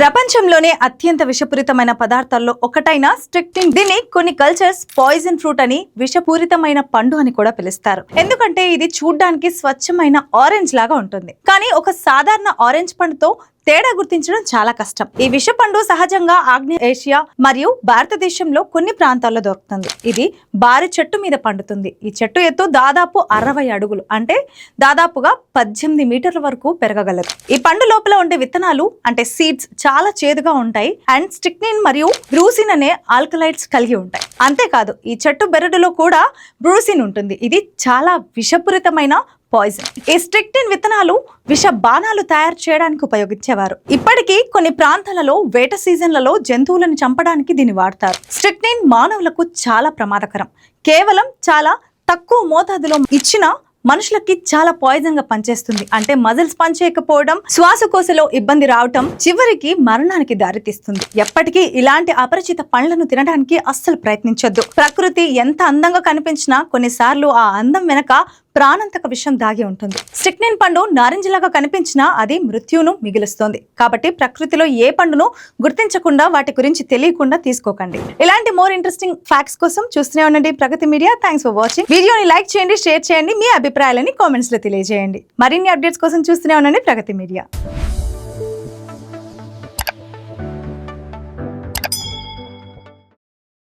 ప్రపంచంలోనే అత్యంత విషపూరితమైన పదార్థాల్లో ఒకటైన స్ట్రిక్నిన్, దీన్ని కొన్ని కల్చర్స్ పాయిజన్ ఫ్రూట్ అని, విషపూరితమైన పండు అని కూడా పిలుస్తారు. ఎందుకంటే ఇది చూడ్డానికి స్వచ్ఛమైన ఆరెంజ్ లాగా ఉంటుంది, కానీ ఒక సాధారణ ఆరెంజ్ పండుతో తేడా గుర్తించడం చాలా కష్టం. ఈ విష పండు సహజంగా ఆగ్నేయ ఏషియా మరియు భారతదేశంలో కొన్ని ప్రాంతాల్లో దొరుకుతుంది. ఇది భారీ చెట్టు మీద పండుతుంది. ఈ చెట్టు ఎత్తు దాదాపు 60 అడుగులు, అంటే దాదాపుగా 18 మీటర్ల వరకు పెరగగలదు. ఈ పండు లోపల ఉండే విత్తనాలు అంటే సీడ్స్ చాలా చేదుగా ఉంటాయి అండ్ స్ట్రిక్నిన్ మరియు బ్రూసిన్ అనే ఆల్కలైడ్స్ కలిగి ఉంటాయి. అంతేకాదు ఈ చెట్టు బెరడులో కూడా బ్రూసిన్ ఉంటుంది. ఇది చాలా విషపూరితమైన పాయిజన్. ఈ స్ట్రిక్నిన్ విత్తనాలు విష బాణాలు తయారు చేయడానికి ఉపయోగించేవారు. ఇప్పటికీ కొన్ని ప్రాంతాలలో వేట సీజన్లలో జంతువులను చంపడానికి దీన్ని వాడతారు. స్ట్రిక్నిన్ మానవులకు చాలా ప్రమాదకరం. కేవలం చాలా తక్కువ మోతాదులో ఇచ్చిన మనుషులకి చాలా పాయిజన్ గా పనిచేస్తుంది. అంటే మజిల్స్ పనిచేయకపోవడం, శ్వాసకోశలో ఇబ్బంది రావటం, చివరికి మరణానికి దారితీస్తుంది. ఎప్పటికీ ఇలాంటి అపరిచిత పండ్లను తినడానికి అస్సలు ప్రయత్నించొద్దు. ప్రకృతి ఎంత అందంగా కనిపించినా కొన్నిసార్లు ఆ అందం వెనక ప్రాణాంతక విషం దాగి ఉంటుంది. స్ట్రిక్నిన్ పండు నారింజలాగా కనిపించినా అది మృత్యువును మిగులుస్తుంది. కాబట్టి ప్రకృతిలో ఏ పండును గుర్తించకుండా, వాటి గురించి తెలియకుండా తీసుకోకండి. ఇలాంటి మోర్ ఇంట్రెస్టింగ్ ఫ్యాక్ట్స్ కోసం చూస్తూనే ఉండండి ప్రగతి మీడియా. Thanks for watching. వీడియోని లైక్ చేయండి, షేర్ చేయండి, మీ అభిప్రాయాలని కామెంట్స్ లో తెలియజేయండి. మరిన్ని అప్డేట్స్ కోసం చూస్తూనే ఉండండి ప్రగతి మీడియా.